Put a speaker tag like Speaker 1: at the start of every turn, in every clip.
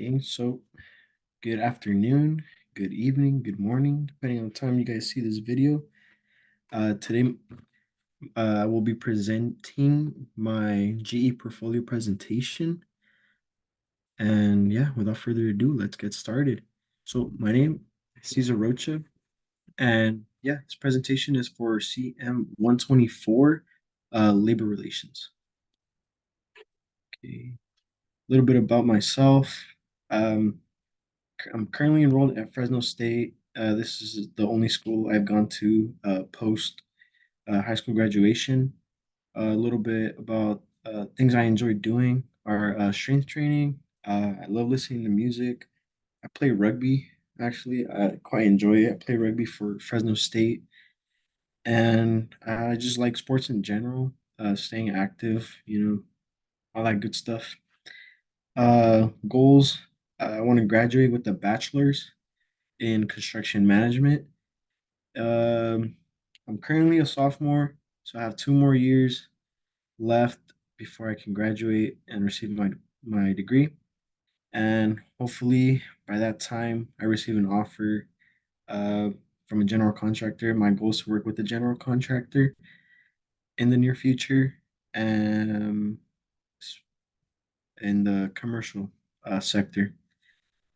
Speaker 1: Okay, so good afternoon, good evening, good morning, depending on the time you guys see this video. Today, I will be presenting my GE portfolio presentation. And yeah, without further ado, let's get started. So my name is Cesar Rocha, and yeah, this presentation is for CM124, labor relations. Okay, a little bit about myself. Um, I'm currently enrolled at Fresno State. This is the only school I've gone to post high school graduation. A little bit about things I enjoy doing are strength training. I love listening to music. I play rugby, actually. I quite enjoy it. I play rugby for Fresno State. And I just like sports in general, staying active, all that good stuff. Goals, I want to graduate with a bachelor's in construction management. Um, I'm currently a sophomore, so I have 2 more years left before I can graduate and receive my degree. And hopefully by that time, I receive an offer uh, from a general contractor. My goal is to work with the general contractor in the near future, um, in the commercial sector.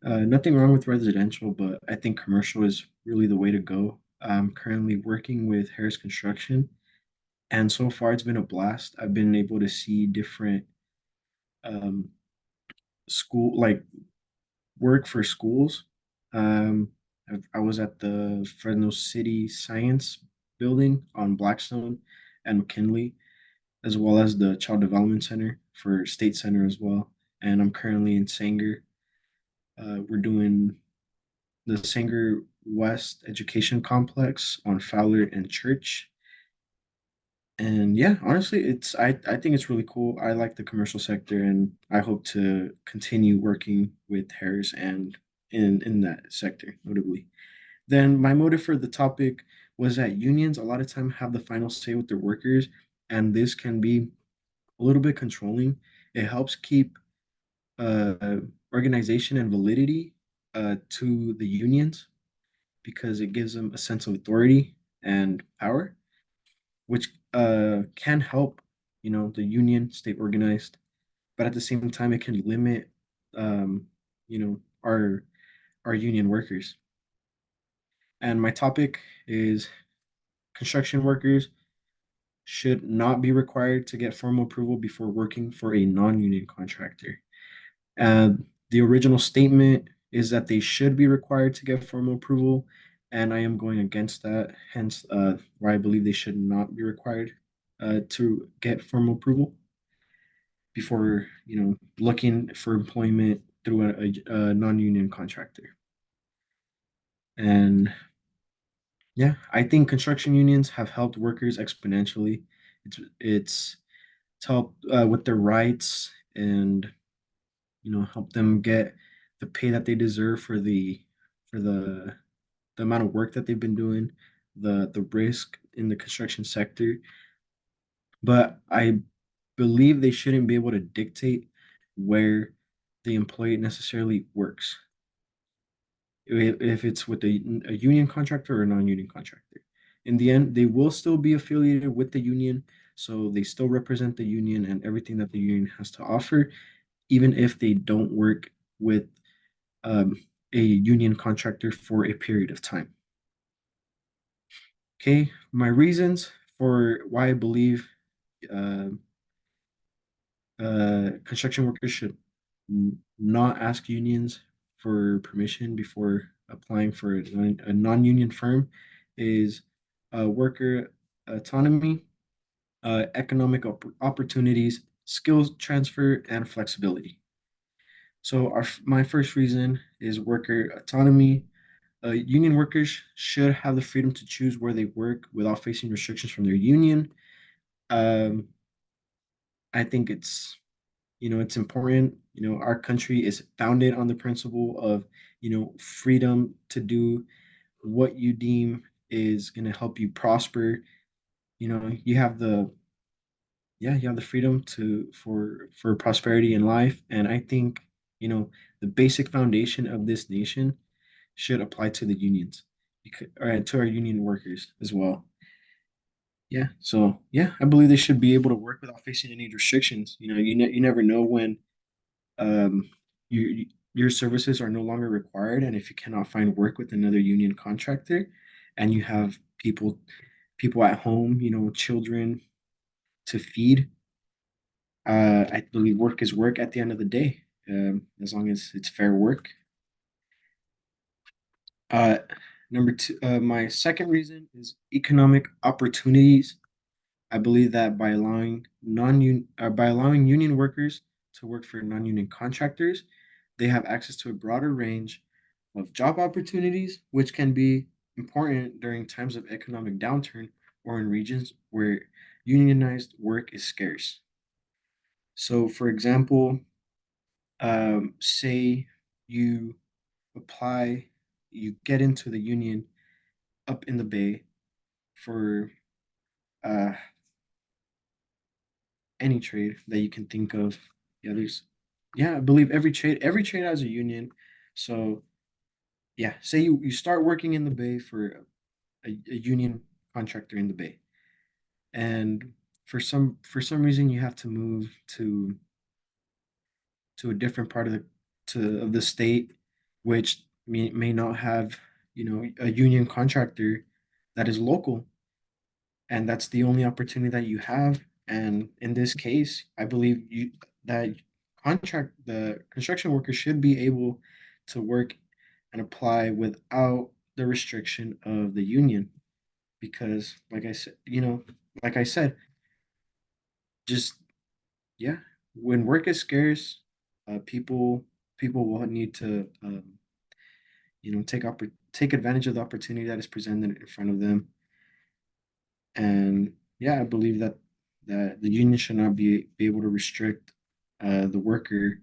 Speaker 1: Nothing wrong with residential, but I think commercial is really the way to go. I'm currently working with Harris Construction, and so far it's been a blast. I've been able to see different um, school like work for schools. Um, I was at the Fresno City Science Building on Blackstone and McKinley, as well as the Child Development Center for State Center as well. And I'm currently in Sanger. We're doing the Sanger West Education Complex on Fowler and Church. And yeah, honestly, I think it's really cool. I like the commercial sector and I hope to continue working with Harris and in that sector, notably. Then my motive for the topic was that unions a lot of time have the final say with their workers, and this can be a little bit controlling. It helps keep uh, organization and validity to the unions because it gives them a sense of authority and power, which can help, the union stay organized. But at the same time, it can limit, um, our union workers. And my topic is construction workers should not be required to get formal approval before working for a non-union contractor. The original statement is that they should be required to get formal approval, and I am going against that. Hence, why I believe they should not be required to get formal approval before looking for employment through a non-union contractor. And yeah, I think construction unions have helped workers exponentially. It's helped with their rights and help them get the pay that they deserve for the amount of work that they've been doing, the risk in the construction sector. But I believe they shouldn't be able to dictate where the employee necessarily works, if it's with a union contractor or a non-union contractor. In the end, they will still be affiliated with the union, so they still represent the union and everything that the union has to offer, even if they don't work with um, a union contractor for a period of time. Okay, my reasons for why I believe uh, construction workers should not ask unions for permission before applying for a non-union firm is worker autonomy, economic opportunities, skills transfer, and flexibility. So my first reason is worker autonomy. Union workers should have the freedom to choose where they work without facing restrictions from their union. Um, I think it's important. Our country is founded on the principle of, freedom to do what you deem is going to help you prosper. You have the yeah, you have the freedom to for prosperity in life, and I think the basic foundation of this nation should apply to the unions, or to our union workers as well. Yeah. So yeah, I believe they should be able to work without facing any restrictions. You never know when um your services are no longer required, and if you cannot find work with another union contractor, and you have people at home, children to feed. I believe work is work at the end of the day, as long as it's fair work. Uh, Number two, my second reason is economic opportunities. I believe that by allowing union workers to work for non-union contractors, they have access to a broader range of job opportunities, which can be important during times of economic downturn or in regions where unionized work is scarce. So, for example, say you apply, you get into the union up in the Bay for uh, any trade that you can think of. Yeah, I believe every trade has a union. So yeah, say you start working in the Bay for a union contractor in the Bay, and for some reason you have to move to a different part of the state, which may not have a union contractor that is local, and that's the only opportunity that you have. And in this case, I believe that the construction worker should be able to work and apply without the restriction of the union, because like I said, just yeah, when work is scarce, people will need to take advantage of the opportunity that is presented in front of them. And yeah, I believe that the union should not be able to restrict the worker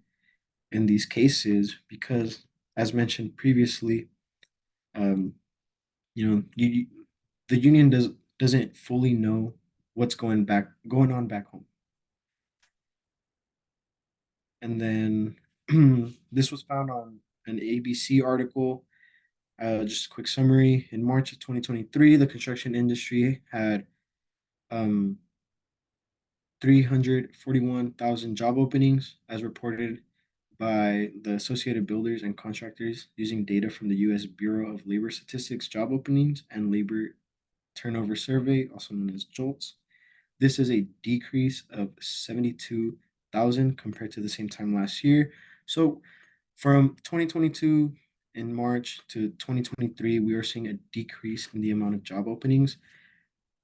Speaker 1: in these cases, because, as mentioned previously, um, the union doesn't fully know what's going on back home. And then this was found on an ABC article. Just a quick summary. In March of 2023, the construction industry had um, 341,000 job openings, as reported by the Associated Builders and Contractors using data from the U.S. Bureau of Labor Statistics Job Openings and Labor Turnover Survey, also known as JOLTS. This is a decrease of 72,000 compared to the same time last year. So from 2022 in March to 2023, we are seeing a decrease in the amount of job openings.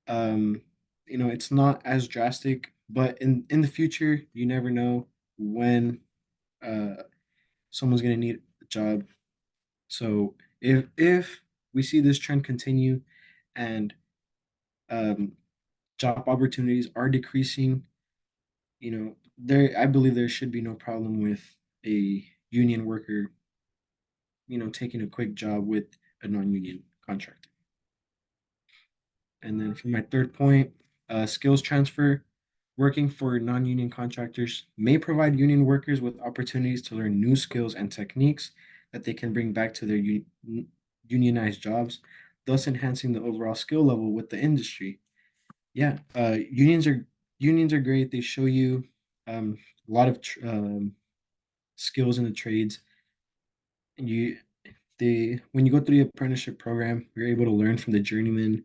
Speaker 1: Um, it's not as drastic, but in the future, you never know when uh, someone's going to need a job. So if we see this trend continue, and um, job opportunities are decreasing, I believe there should be no problem with a union worker, taking a quick job with a non-union contractor. And then for my third point, skills transfer. Working for non-union contractors may provide union workers with opportunities to learn new skills and techniques that they can bring back to their unionized jobs, thus enhancing the overall skill level with the industry. Yeah, unions are great. They show you a lot of skills in the trades, and when you go through the apprenticeship program, you're able to learn from the journeymen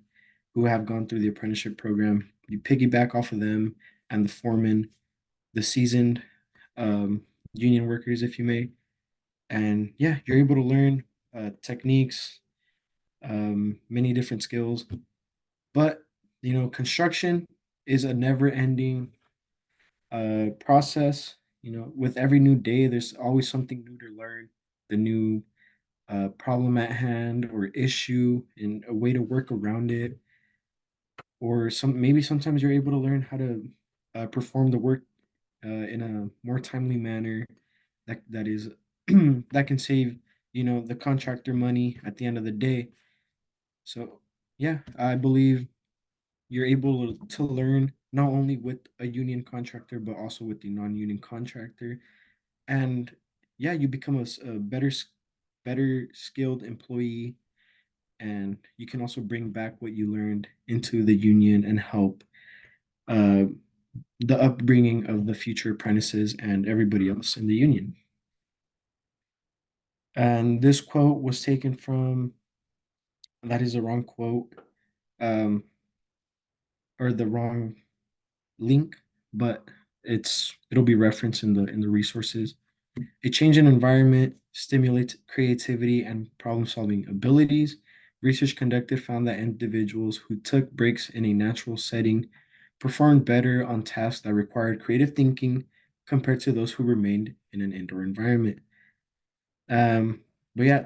Speaker 1: who have gone through the apprenticeship program. You piggyback off of them and the foreman, the seasoned um, union workers, if you may. And yeah, you're able to learn techniques, many different skills. But construction is a never-ending process. With every new day, there's always something new to learn. The new problem at hand or issue, and a way to work around it, or maybe sometimes you're able to learn how to perform the work in a more timely manner that is that can save the contractor money at the end of the day. So yeah, I believe you're able to learn not only with a union contractor but also with the non-union contractor. And yeah, you become a better skilled employee, and you can also bring back what you learned into the union and help uh, the upbringing of the future apprentices and everybody else in the union. And this quote was taken from, that is a wrong quote, um, or the wrong link, but it'll be referenced in the resources. A change in environment stimulates creativity and problem solving abilities. Research conducted found that individuals who took breaks in a natural setting performed better on tasks that required creative thinking compared to those who remained in an indoor environment. But yeah,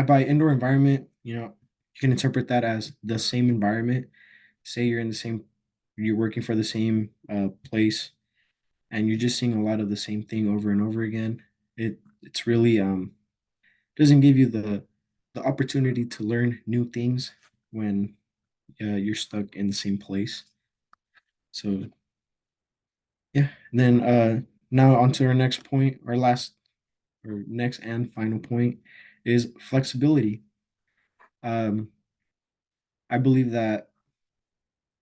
Speaker 1: by indoor environment, you can interpret that as the same environment. Say you're working for the same place, and you're just seeing a lot of the same thing over and over again. It's really doesn't give you the opportunity to learn new things when you're stuck in the same place. So yeah, and then now on to our next point, our next and final point is flexibility. Um, I believe that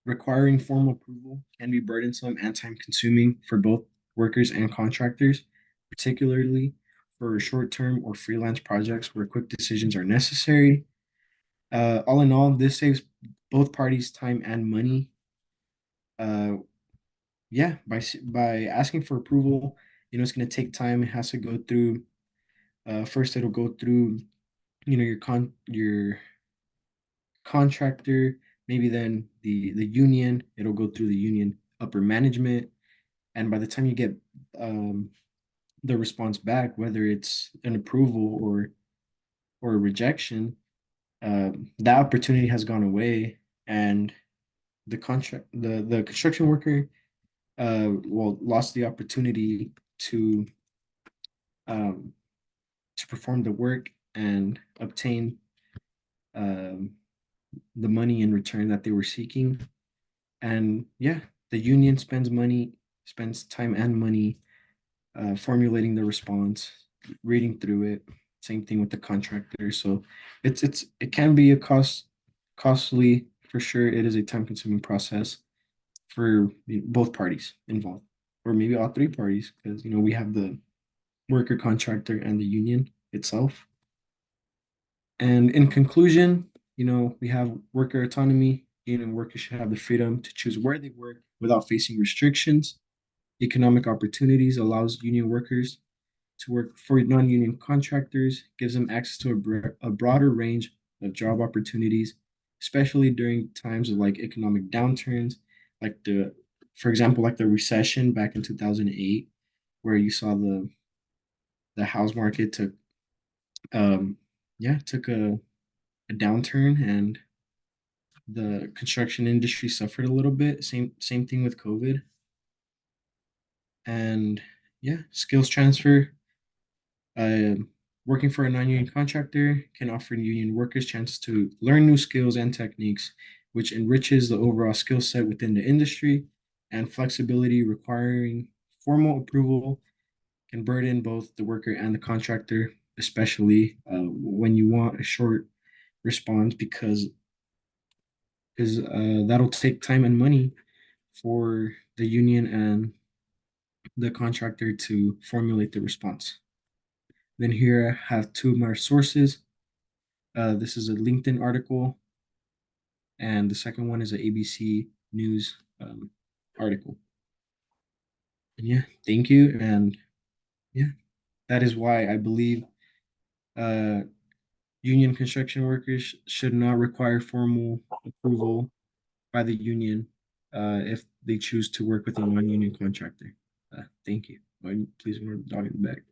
Speaker 1: requiring formal approval can be burdensome and time consuming for both workers and contractors, particularly for short term or freelance projects where quick decisions are necessary. All in all, this saves both parties time and money. Uh, yeah, by asking for approval, it's going to take time. It has to go through. First, it'll go through, your contractor, maybe then the union. It'll go through the union upper management, and by the time you get um, the response back, whether it's an approval or a rejection, that opportunity has gone away, and the construction worker lost the opportunity um, to perform the work and obtain um, the money in return that they were seeking. And yeah, the union spends time and money formulating the response, reading through it. Same thing with the contractor. So it can be costly for sure. It is a time consuming process for both parties involved, or maybe all three parties, because we have the worker, contractor, and the union itself. And in conclusion, we have worker autonomy. Workers should have the freedom to choose where they work without facing restrictions. Economic opportunities allows union workers to work for non-union contractors, gives them access to a broader range of job opportunities, especially during times of like economic downturns, like for example, like the recession back in 2008, where you saw the house market um, took a downturn, and the construction industry suffered a little bit. Same thing with COVID, and yeah, skills transfer. Working for a non-union contractor can offer union workers chances to learn new skills and techniques, which enriches the overall skill set within the industry. And flexibility requiring formal approval can burden both the worker and the contractor, especially when you want a short response, because that'll take time and money for the union and the contractor to formulate the response. Then here I have two more sources. This is a LinkedIn article, and the second one is an ABC News article. And yeah, thank you. And yeah, that is why I believe uh, union construction workers should not require formal approval by the union if they choose to work with a non-union contractor. Thank you. Please ignore the dog in the back.